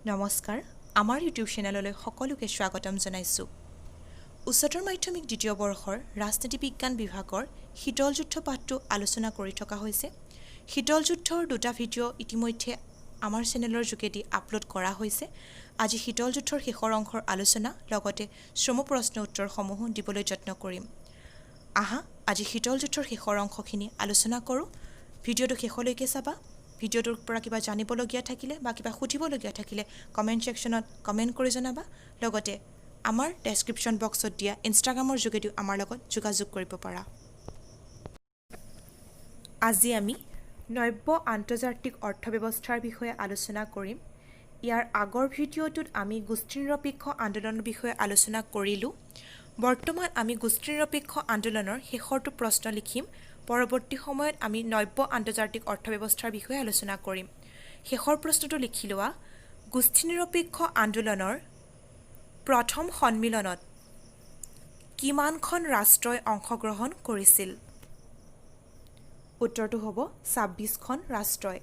নমস্কাৰ আমাৰ ইউটিউব চেনেললৈ সকলোকে স্বাগতম জনাইছোঁ উচ্চতৰ মাধ্যমিক দ্বিতীয় বৰ্ষৰ ৰাজনীতি বিজ্ঞান বিভাগৰ শীতল যুদ্ধ পাঠটো আলোচনা কৰি থকা হৈছে শীতল যুদ্ধৰ দুটা ভিডিঅ' ইতিমধ্যে আমাৰ চেনেলৰ যোগেদি আপলোড কৰা হৈছে আজি শীতল যুদ্ধৰ শেষৰ অংশৰ আলোচনা লগতে শ্ৰম প্ৰশ্ন উত্তৰসমূহ দিবলৈ যত্ন কৰিম আহা আজি শীতল যুদ্ধৰ শেষৰ অংশখিনি আলোচনা কৰোঁ ভিডিঅ'টো শেষলৈকে চাবা ভিডিঅ'টোৰ পৰা কিবা জানিবলগীয়া থাকিলে বা কিবা সুধিবলগীয়া থাকিলে কমেণ্ট ছেকশ্যনত কমেণ্ট কৰি জনাবা লগতে আমাৰ ডেছক্ৰিপশ্যন বক্সত দিয়া ইনষ্টাগ্ৰামৰ যোগেদিও আমাৰ লগত যোগাযোগ কৰিব পাৰা আজি আমি নব্য আন্তৰ্জাতিক অৰ্থব্যৱস্থাৰ বিষয়ে আলোচনা কৰিম ইয়াৰ আগৰ ভিডিঅ'টোত আমি গোষ্ঠীনিৰপেক্ষ আন্দোলনৰ বিষয়ে আলোচনা কৰিলোঁ বৰ্তমান আমি গোষ্ঠীনিৰপেক্ষ আন্দোলনৰ শেষৰটো প্ৰশ্ন লিখিম পৰৱৰ্তী সময়ত আমি নব্য আন্তৰ্জাতিক অৰ্থব্যৱস্থাৰ বিষয়ে আলোচনা কৰিম শেষৰ প্ৰশ্নটো লিখি লোৱা গোষ্ঠীনিৰপেক্ষ আন্দোলনৰ প্ৰথম সন্মিলনত কিমানখন ৰাষ্ট্ৰই অংশগ্ৰহণ কৰিছিল উত্তৰটো হ'ব ২৬খন ৰাষ্ট্ৰই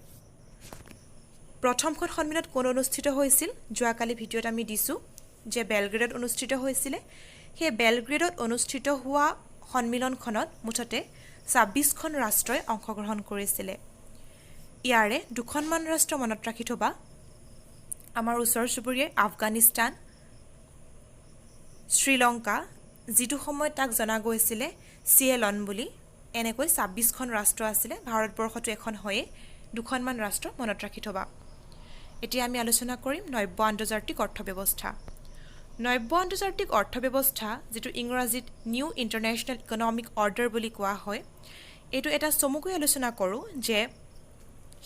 প্ৰথমখন সন্মিলনত কোন অনুষ্ঠিত হৈছিল যোৱাকালি ভিডিঅ'ত আমি দিছোঁ যে বেলগ্ৰেডত অনুষ্ঠিত হৈছিলে সেই বেলগ্ৰেডত অনুষ্ঠিত হোৱা সন্মিলনখনত মুঠতে ২৬খন ৰাষ্ট্ৰই অংশগ্ৰহণ কৰিছিলে ইয়াৰে দুখনমান ৰাষ্ট্ৰ মনত ৰাখি থবা আমাৰ ওচৰ চুবুৰীয়া আফগানিস্তান শ্ৰীলংকা যিটো সময়ত তাক জনা গৈছিলে চিয়েলন বুলি এনেকৈ ২৬খন ৰাষ্ট্ৰ আছিলে ভাৰতবৰ্ষটো এখন হয়ে দুখনমান ৰাষ্ট্ৰ মনত ৰাখি থবা এতিয়া আমি আলোচনা কৰিম নব্য আন্তৰ্জাতিক অৰ্থব্যৱস্থা নব্য আন্তৰ্জাতিক অৰ্থব্যৱস্থা যিটো ইংৰাজীত নিউ ইণ্টাৰনেশ্যনেল ইকনমিক অৰ্ডাৰ বুলি কোৱা হয় এইটো এটা চমুকৈ আলোচনা কৰোঁ যে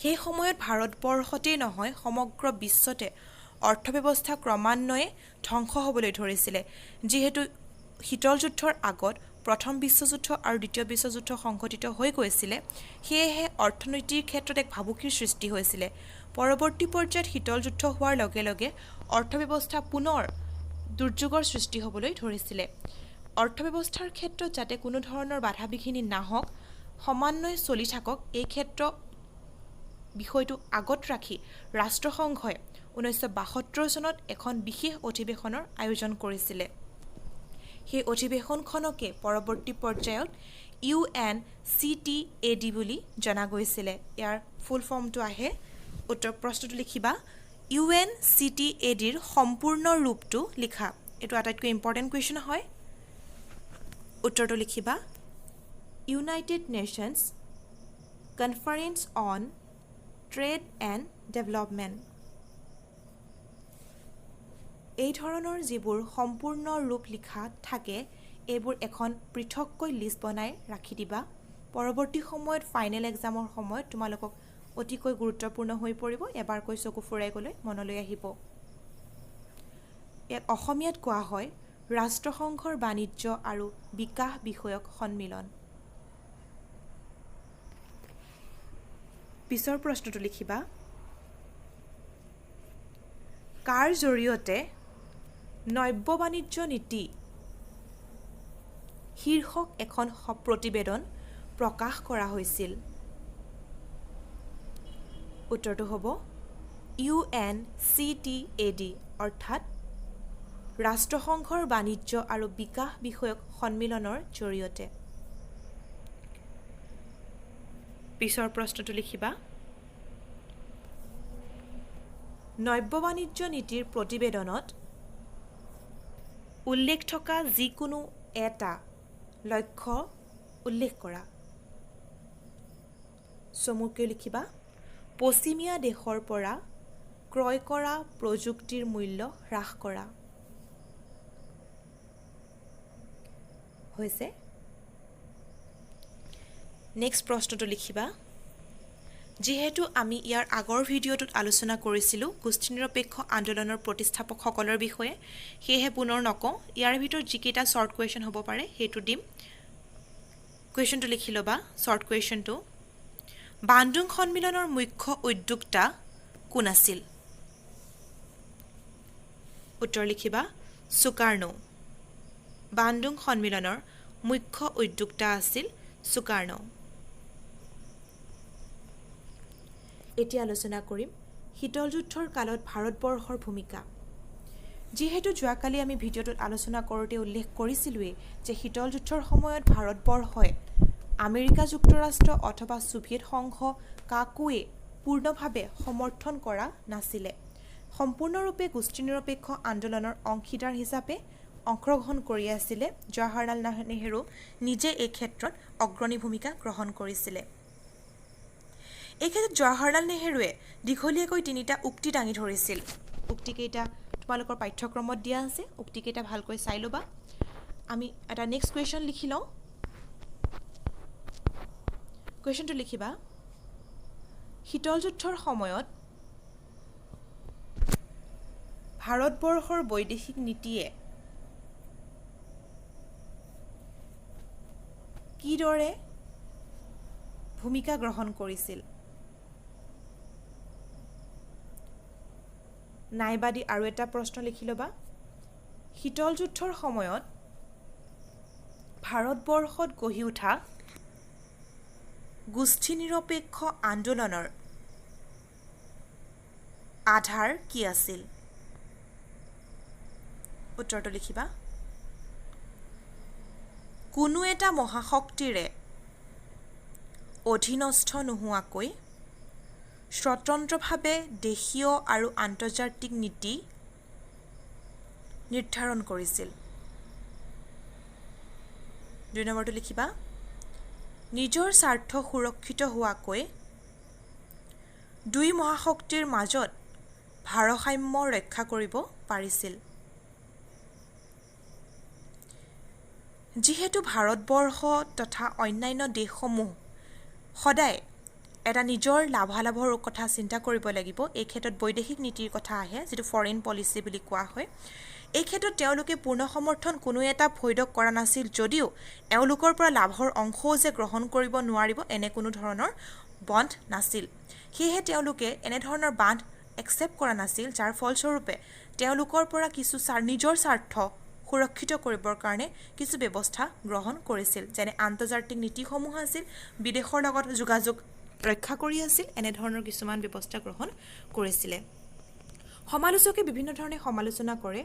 সেই সময়ত ভাৰতবৰ্ষতেই নহয় সমগ্ৰ বিশ্বতে অৰ্থব্যৱস্থা ক্ৰমান্বয়ে ধ্বংস হ'বলৈ ধৰিছিলে যিহেতু শীতল যুদ্ধৰ আগত প্ৰথম বিশ্বযুদ্ধ আৰু দ্বিতীয় বিশ্বযুদ্ধ সংঘটিত হৈ গৈছিলে সেয়েহে অৰ্থনৈতিক ক্ষেত্ৰত এক ভাবুকিৰ সৃষ্টি হৈছিলে পৰৱৰ্তী পৰ্যায়ত শীতল যুদ্ধ হোৱাৰ লগে লগে অৰ্থব্যৱস্থা পুনৰ দুৰ্যোগৰ সৃষ্টি হ'বলৈ ধৰিছিলে অৰ্থব্যৱস্থাৰ ক্ষেত্ৰত যাতে কোনো ধৰণৰ বাধা বিঘিনি নাহক সমান্বয়ে চলি থাকক এই ক্ষেত্ৰ বিষয়টো আগত ৰাখি ৰাষ্ট্ৰসংঘই ১৯৭২ চনত এখন বিশেষ অধিৱেশনৰ আয়োজন কৰিছিলে সেই অধিৱেশনখনকে পৰৱৰ্তী পৰ্যায়ত UNCTAD বুলি জনা গৈছিলে ইয়াৰ ফুল ফৰ্মটো আহে উত্তৰ প্ৰশ্নটো লিখিবা UNCTADৰ সম্পূৰ্ণ ৰূপটো লিখা এইটো আটাইতকৈ ইম্পৰ্টেণ্ট কুৱেশ্যন হয় উত্তৰটো লিখিবা United Nations Conference on Trade and Development এই ধৰণৰ যিবোৰ সম্পূৰ্ণ ৰূপ লিখা থাকে এইবোৰ এখন পৃথককৈ লিষ্ট বনাই ৰাখি দিবা পৰৱৰ্তী সময়ত ফাইনেল এক্সামৰ সময়ত তোমালোকক অতিকৈ গুৰুত্বপূৰ্ণ হৈ পৰিব এবাৰকৈ চকু ফুৰাই গ'লে মনলৈ আহিব ইয়াক অসমীয়াত কোৱা হয় ৰাষ্ট্ৰসংঘৰ বাণিজ্য আৰু বিকাশ বিষয়ক সন্মিলন পিছৰ প্ৰশ্নটো লিখিবা কাৰ জৰিয়তে নব্য বাণিজ্য নীতি শীৰ্ষক এখন প্ৰতিবেদন প্ৰকাশ কৰা হৈছিল উত্তৰটো হ'ব UNCTAD অৰ্থাৎ ৰাষ্ট্ৰসংঘৰ বাণিজ্য আৰু বিকাশ বিষয়ক সন্মিলনৰ জৰিয়তে পিছৰ প্ৰশ্নটো লিখিবা নব্য বাণিজ্য নীতিৰ প্ৰতিবেদনত উল্লেখ থকা যিকোনো এটা লক্ষ্য উল্লেখ কৰা চমুকৈ লিখিবা পশ্চিমীয়া দেশৰ পৰা ক্ৰয় কৰা প্ৰযুক্তিৰ মূল্য হ্ৰাস কৰা হৈছে নেক্সট প্ৰশ্নটো লিখিবা যিহেতু আমি ইয়াৰ আগৰ ভিডিঅ'টোত আলোচনা কৰিছিলোঁ গোষ্ঠীনিৰপেক্ষ আন্দোলনৰ প্ৰতিষ্ঠাপকসকলৰ বিষয়ে সেয়েহে পুনৰ নকওঁ ইয়াৰ ভিতৰত যিকেইটা শ্বৰ্ট কুৱেশ্যন হ'ব পাৰে সেইটো দিম কুৱেশ্যনটো লিখি ল'বা শ্বৰ্ট কুৱেশ্যনটো বান্দুং সন্মিলনৰ মুখ্য উদ্যোক্তা কোন আছিল উত্তৰ লিখিবা সুকাৰ্ণো বান্দুং সন্মিলনৰ মুখ্য উদ্যোক্তা আছিল সুকাৰ্ণো এতিয়া আলোচনা কৰিম শীতল যুদ্ধৰ কালত ভাৰতবৰ্ষৰ ভূমিকা যিহেতু যোৱাকালি আমি ভিডিঅ'টোত আলোচনা কৰোঁতে উল্লেখ কৰিছিলোঁৱেই যে শীতল যুদ্ধৰ সময়ত ভাৰতবৰ্ষই আমেৰিকা যুক্তৰাষ্ট্ৰ অথবা ছোভিয়েট সংঘ কাকোৱে পূৰ্ণভাৱে সমৰ্থন কৰা নাছিলে সম্পূৰ্ণৰূপে গোষ্ঠী নিৰপেক্ষ আন্দোলনৰ অংশীদাৰ হিচাপে অংশগ্ৰহণ কৰি আছিলে জৱাহৰলাল নেহেৰু নিজে এই ক্ষেত্ৰত অগ্ৰণী ভূমিকা গ্ৰহণ কৰিছিলে এই ক্ষেত্ৰত জৱাহৰলাল নেহেৰুৱে দীঘলীয়াকৈ তিনিটা উক্তি দাঙি ধৰিছিল উক্তিকেইটা তোমালোকৰ পাঠ্যক্ৰমত দিয়া আছে উক্তিকেইটা ভালকৈ চাই ল'বা আমি এটা নেক্সট কুৱেশ্যন লিখি লওঁ কুৱেশ্যনটো লিখিবা শীতল যুদ্ধৰ সময়ত ভাৰতবৰ্ষৰ বৈদেশিক নীতিয়ে কিদৰে ভূমিকা গ্ৰহণ কৰিছিল নাইবাদী আৰু এটা প্ৰশ্ন লিখি ল'বা শীতল যুদ্ধৰ সময়ত ভাৰতবৰ্ষত গঢ়ি উঠা গোষ্ঠী নিৰপেক্ষ আন্দোলনৰ আধাৰ কি আছিল উত্তৰটো লিখিবা কোনো এটা মহাশক্তিৰে অধীনস্থ নোহোৱাকৈ স্বতন্ত্ৰভাৱে দেশীয় আৰু আন্তৰ্জাতিক নীতি নিৰ্ধাৰণ কৰিছিল 2 নম্বৰটো লিখিবা নিজৰ স্বাৰ্থ সুৰক্ষিত হোৱাকৈ দুই মহাশক্তিৰ মাজত ভাৰসাম্য ৰক্ষা কৰিব পাৰিছিল যিহেতু ভাৰতবৰ্ষ তথা অন্যান্য দেশসমূহ সদায় এটা নিজৰ লাভালাভৰ কথা চিন্তা কৰিব লাগিব এই ক্ষেত্ৰত বৈদেশিক নীতিৰ কথা আহে যেটো ফৰেইন পলিচি বুলি কোৱা হয় এই ক্ষেত্ৰত তেওঁলোকে পূৰ্ণ সমৰ্থন কোনো এটা ভৈদক কৰা নাছিল যদিও এওঁলোকৰ পৰা লাভৰ অংশও যে গ্ৰহণ কৰিব নোৱাৰিব এনে কোনো ধৰণৰ বন্ধ নাছিল সেয়ে তেওঁলোকে এনে ধৰণৰ বান্ধ একচেপ্ট কৰা নাছিল যাৰ ফলস্বৰূপে তেওঁলোকৰ পৰা কিছু নিজৰ স্বাৰ্থ সুৰক্ষিত কৰিবৰ কাৰণে কিছু ব্যৱস্থা গ্ৰহণ কৰিছিল যেনে আন্তৰ্জাতিক নীতিসমূহ আছিল বিদেশৰ লগত যোগাযোগ ৰক্ষা কৰি আছিল এনে ধৰণৰ কিছুমান ব্যৱস্থা গ্ৰহণ কৰিছিল সমালোচকে বিভিন্ন ধৰণে সমালোচনা কৰে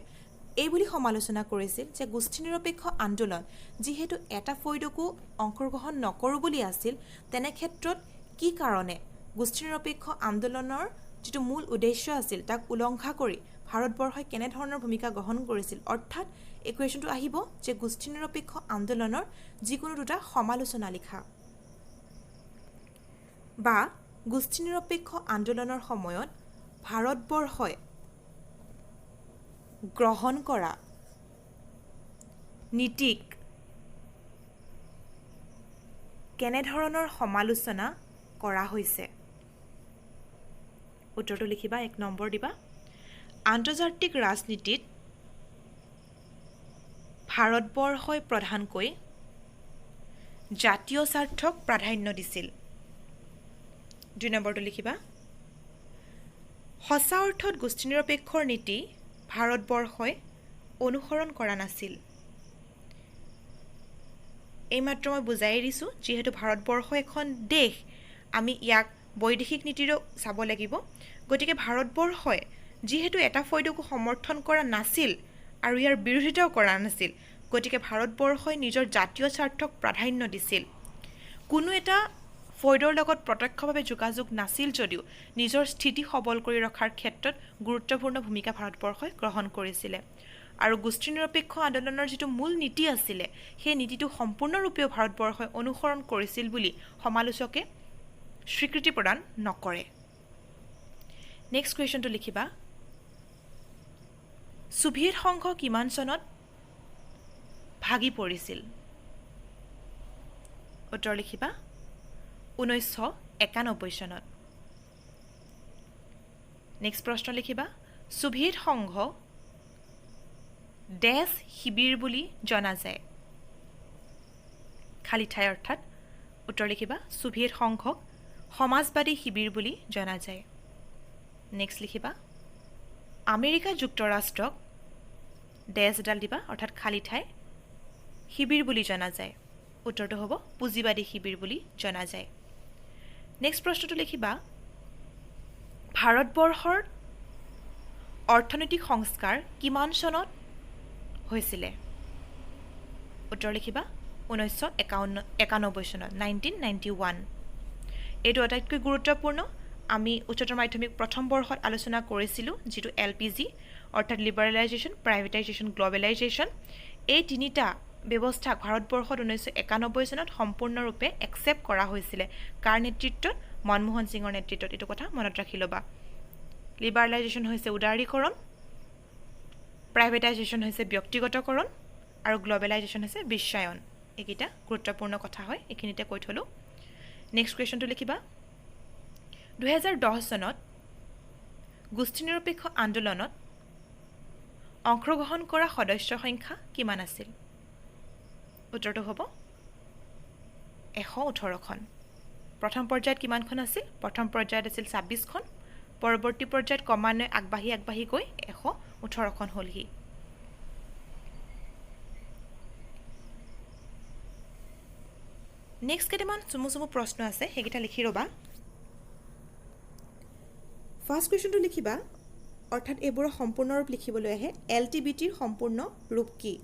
এই বুলি সমালোচনা কৰিছিল যে গোষ্ঠী নিৰপেক্ষ আন্দোলন যিহেতু এটা ফৈদকো অংশগ্ৰহণ নকৰো বুলি আছিল তেনে ক্ষেত্ৰত কি কাৰণে গোষ্ঠী নিৰপেক্ষ আন্দোলনৰ যেটো মূল উদ্দেশ্য আছিল তাক উলংঘা কৰি ভাৰতবৰ্ষই কেনে ধৰণৰ ভূমিকা গ্ৰহণ কৰিছিল অৰ্থাৎ এই কুৱেশ্যনটো আহিব যে গোষ্ঠী নিৰপেক্ষ আন্দোলনৰ যিকোনো দুটা সমালোচনা লিখা বা গোষ্ঠী নিৰপেক্ষ আন্দোলনৰ সময়ত ভাৰতবৰ্ষই গ্ৰহণ কৰা নীতিক কেনে ধৰণৰ সমালোচনা কৰা হৈছে উত্তৰটো লিখিবা 1 নম্বৰ দিবা আন্তৰ্জাতিক ৰাজনীতিত ভাৰতবৰ্ষই প্ৰধানকৈ জাতীয় স্বাৰ্থক প্ৰাধান্য দিছিল 2 নম্বৰটো লিখিবা সঁচা অৰ্থত গোষ্ঠী নিৰপেক্ষৰ নীতি ভাৰতবৰ্ষই অনুসৰণ কৰা নাছিল এইমাত্ৰ মই বুজাই দিছোঁ যিহেতু ভাৰতবৰ্ষ এখন দেশ আমি ইয়াক বৈদেশিক নীতিৰো চাব লাগিব গতিকে ভাৰতবৰ্ষই যিহেতু এটা ফৈদকো সমৰ্থন কৰা নাছিল আৰু ইয়াৰ বিৰোধিতাও কৰা নাছিল গতিকে ভাৰতবৰ্ষই নিজৰ জাতীয় স্বাৰ্থক প্ৰাধান্য দিছিল কোনো এটা ফৈদৰ লগত প্ৰত্যক্ষভাৱে যোগাযোগ নাছিল যদিও নিজৰ স্থিতি সবল কৰি ৰখাৰ ক্ষেত্ৰত গুৰুত্বপূৰ্ণ ভূমিকা ভাৰতবৰ্ষই গ্ৰহণ কৰিছিল আৰু গোষ্ঠী নিৰপেক্ষ আন্দোলনৰ যেটো মূল নীতি আছিল সেই নীতিটো সম্পূৰ্ণৰূপে ভাৰতবৰ্ষই অনুসৰণ কৰিছিল বুলি সমালোচকে স্বীকৃতি প্ৰদান নকৰে নেক্সট কুৱেশ্যনটো লিখিবা সোভিয়েট সংঘ কিমান চনত ভাগি পৰিছিল উত্তৰ লিখিবা 1991 চনত নেক্সট প্ৰশ্ন লিখিবা সোভিয়েট সংঘ দেশ শিবিৰ বুলি জনা যায় খালি ঠাই অৰ্থাৎ উত্তৰ লিখিবা সোভিয়েট সংঘক সমাজবাদী শিবিৰ বুলি জনা যায় নেক্সট লিখিবা আমেৰিকা যুক্তৰাষ্ট্ৰক দেশ ডাল দিবা অৰ্থাৎ খালি ঠাই শিবিৰ বুলি জনা যায় উত্তৰটো হ'ব পুঁজিবাদী শিবিৰ বুলি জনা যায় নেক্সট প্ৰশ্নটো লিখিবা ভাৰতবৰ্ষৰ অৰ্থনৈতিক সংস্কাৰ কিমান চনত হৈছিলে উত্তৰ লিখিবা 1991 চনত 1991 এইটো আটাইতকৈ গুৰুত্বপূৰ্ণ আমি উচ্চতৰ মাধ্যমিক প্ৰথম বৰ্ষত আলোচনা কৰিছিলোঁ যেটো এলপিজি অৰ্থাৎ লিবাৰেলাইজেশ্যন প্ৰাইভেটাইজেশ্যন গ্লোবেলাইজেশ্যন এই তিনিটা ব্যৱস্থাক ভাৰতবৰ্ষত 1991 চনত সম্পূৰ্ণৰূপে একচেপ্ট কৰা হৈছিল কাৰ নেতৃত্বত মনমোহন সিঙৰ নেতৃত্বত এইটো কথা মনত ৰাখি ল'বা লিবাৰেলাইজেশ্যন হৈছে উদাৰীকৰণ প্ৰাইভেটাইজেশ্যন হৈছে ব্যক্তিগতকৰণ আৰু গ্লোবেলাইজেশ্যন হৈছে বিশ্বায়ন এইকেইটা গুৰুত্বপূৰ্ণ কথা হয় এইখিনিতে কৈ থলো নেক্সট কোৱেশ্চনটো লিখিবা 2010 চনত গোষ্ঠীনিৰপেক্ষ আন্দোলনত অংশগ্ৰহণ কৰা সদস্যৰ সংখ্যা কিমান আছিল উত্তৰটো হ'ব 118খন প্ৰথম পৰ্যায়ত কিমানখন আছিল প্ৰথম পৰ্যায়ত আছিল 26খন পৰৱৰ্তী পৰ্যায়ত ক্ৰমান্বয়ে আগবাঢ়ি গৈ 118খন হ'লহি নেক্সট কেইটামান চুমু প্ৰশ্ন আছে সেইকেইটা লিখি ৰবা ফাৰ্ষ্ট কুৱেশ্যনটো লিখিবা অৰ্থাৎ এইবোৰ সম্পূৰ্ণ ৰূপ লিখিবলৈ আহে এলটিবিটিৰ সম্পূৰ্ণ ৰূপ কি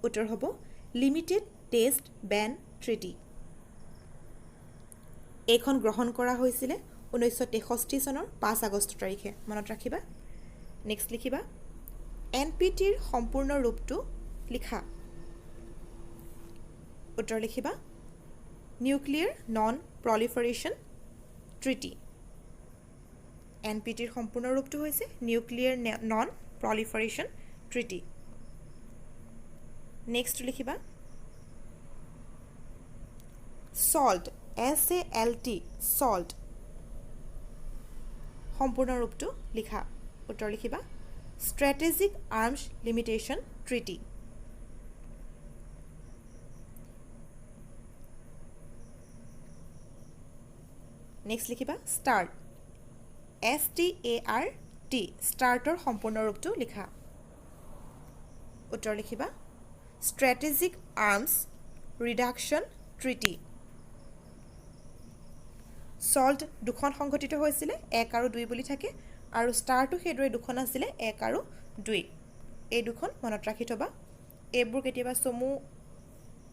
উত্তৰ হ'ব লিমিটেড টেষ্ট বেন ট্ৰিটি এইখন গ্ৰহণ কৰা হৈছিল 1963 চনৰ 5 আগষ্ট তাৰিখে মনত ৰাখিবা নেক্সট লিখিবা এনপিটিৰ সম্পূৰ্ণ ৰূপটো লিখা উত্তৰ লিখিবা নিউক্লিয়াৰ নন প্ৰলিফাৰেশ্যন ট্ৰিটি এনপিটিৰ সম্পূৰ্ণ ৰূপটো হৈছে nuclear non proliferation treaty next লিখিবা সল্ট SALT সল্ট সম্পূৰ্ণ ৰূপটো লিখা উত্তৰ লিখিবা strategic arms limitation treaty next লিখিবা স্টাৰ্ট START স্টাৰ্টৰ সম্পূৰ্ণ ৰূপটো লিখা উত্তৰ লিখিবা strategic arms reduction treaty SALT দুখন সংগঠিত হৈছিল 1 আৰু 2 বুলি থাকে আৰু স্টাৰটো সেইদৰে দুখন আছিল 1 আৰু 2 এই দুখন মনত ৰাখি থবা এইবোৰ কেতিয়াবা চমু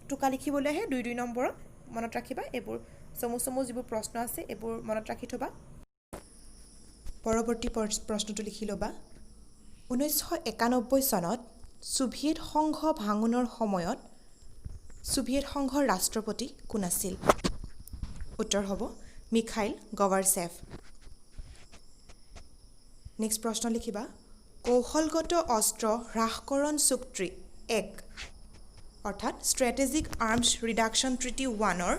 টুকা লিখিবলৈ আহে 2 নম্বৰত মনত ৰাখিবা এইবোৰ চমু যিবোৰ প্ৰশ্ন আছে এইবোৰ মনত ৰাখি থবা পৰৱৰ্তী প্ৰশ্নটো লিখি ল'বা 1991 চনত সোভিয়েট সংঘ ভাঙনৰ সময়ত সোভিয়েট সংঘৰ ৰাষ্ট্ৰপতি কোন আছিল উত্তৰ হ'ব মিখাইল গভাৰচেভ নেক্সট প্ৰশ্ন লিখিবা কৌশলগত অস্ত্ৰ হ্ৰাসকৰণ চুক্তি 1 অৰ্থাৎ ষ্ট্ৰেটেজিক আৰ্মছ ৰিডাকশ্যন ট্ৰিটি 1ৰ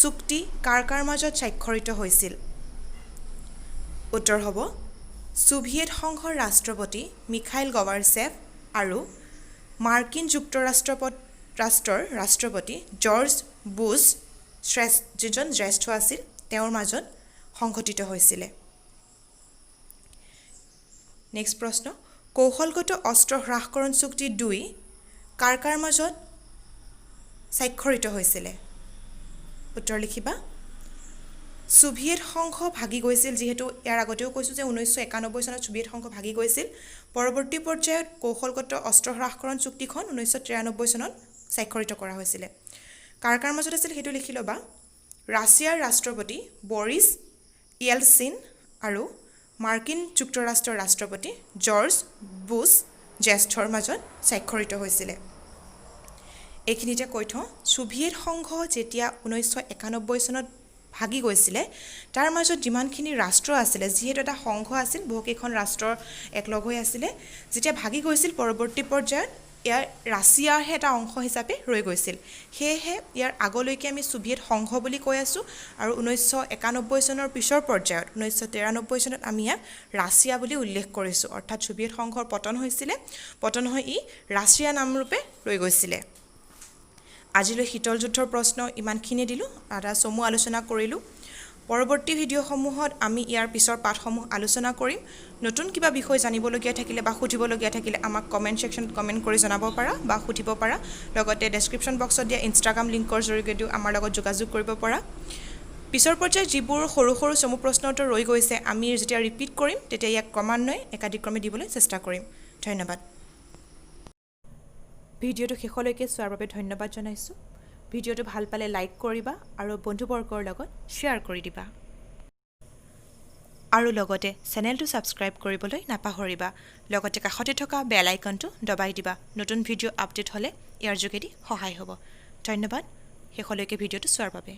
চুক্তি কাৰ মাজত স্বাক্ষৰিত হৈছিল উত্তৰ হ'ব সোভিয়েট সংঘৰ ৰাষ্ট্ৰপতি মিখাইল গভাৰচেভ আৰু মাৰ্কিন যুক্তৰাষ্ট্ৰৰ ৰাষ্ট্ৰপতি জৰ্জ বুছ যিজন জ্যেষ্ঠ আছিল তেওঁৰ মাজত সংঘটিত হৈছিল নেক্সট প্ৰশ্ন কৌশলগত অস্ত্ৰ হ্ৰাসকৰণ চুক্তি 2 কাৰ মাজত স্বাক্ষৰিত হৈছিল উত্তৰ লিখিবা সোভিয়েট সংঘ ভাগি গৈছিল যেহেতু ইয়াৰ আগতেও কৈছো যে 1991 চনত সোভিয়েট সংঘ ভাগি গৈছিল পৰৱৰ্তী পৰ্যায়ত কৌশলগত অস্ত্ৰ হ্ৰাসকৰণ চুক্তিখন 1993 চনত স্বাক্ষৰিত কৰা হৈছিল কাৰ মাজত আছিল হেতু লিখি লবা ৰাছিয়াৰ ৰাষ্ট্ৰপতি বৰিছ য়েলচিন আৰু মাৰ্কিন যুক্তৰাষ্ট্ৰৰ ৰাষ্ট্ৰপতি জৰ্জ বুছ জ্যেষ্ঠৰ মাজত স্বাক্ষৰিত হৈছিল এইখিনিতে কৈ থওঁ সোভিয়েট সংঘ যেতিয়া 1991 চনত ভাগি গৈছিল তাৰ মাজত যিমানখিনি ৰাষ্ট্ৰ আছিল যেহেতু এটা সংঘ আছিল বহুকেইখন ৰাষ্ট্ৰৰ একলগ হৈ আছিল যেতিয়া ভাগি গৈছিল পৰৱৰ্তী পৰ্যায়ত ইয়াৰ ৰাছিয়াৰহে এটা অংশ হিচাপে ৰৈ গৈছিল সেয়েহে ইয়াৰ আগলৈকে আমি সোভিয়েট সংঘ বুলি কৈ আছো আৰু 1991 চনৰ পিছৰ পৰ্যায়ত 1993 চনত আমি ইয়াক ৰাছিয়া বুলি উল্লেখ কৰিছো অৰ্থাৎ সোভিয়েট সংঘৰ পতন হৈছিল পতন হৈ ই ৰাছিয়া নামৰূপে ৰৈ গৈছিল আজিলৈ শীতল যুদ্ধৰ প্ৰশ্ন ইমানখিনি দিলো আৰু চমু আলোচনা কৰিলো পৰৱৰ্তী ভিডিঅ'সমূহত আমি ইয়াৰ পিছৰ পাঠসমূহ আলোচনা কৰিম নতুন কিবা বিষয় জানিবলগীয়া থাকিলে বা সুধিবলগীয়া থাকিলে আমাক কমেন্ট সেকশনত কমেন্ট কৰি জনাব পাৰা বা সুধিব পাৰা লগতে ডেসক্ৰিপচন বক্সত দিয়া ইনষ্টাগ্ৰাম লিংকৰ জৰিয়তেও আমাৰ লগত যোগাযোগ কৰিব পাৰা পিছৰ পৰ্যায়ত যিবোৰ সৰু সৰু চমু প্ৰশ্ন উত্তৰ ৰৈ গৈছে আমি যেতিয়া ৰিপিট কৰিম তেতিয়া ইয়াক ক্ৰমান্বয়ে একাদিক্ৰমে দিবলৈ চেষ্টা কৰিম। ধন্যবাদ। ভিডিঅ'টো শেষলৈকে চোৱাৰ বাবে ধন্যবাদ জনাইছোঁ। ভিডিঅ'টো ভাল পালে লাইক কৰিবা আৰু বন্ধুবৰ্গৰ লগত শ্বেয়াৰ কৰি দিবা। আৰু লগতে চেনেলটো ছাবস্ক্ৰাইব কৰিবলৈ নাপাহৰিবা। লগতে কাষতে থকা বেল আইকনটো দবাই দিবা। নতুন ভিডিঅ' আপডেট হ'লে ইয়াৰ যোগেদি সহায় হ'ব। ধন্যবাদ শেষলৈকে ভিডিঅ'টো চোৱাৰ বাবে।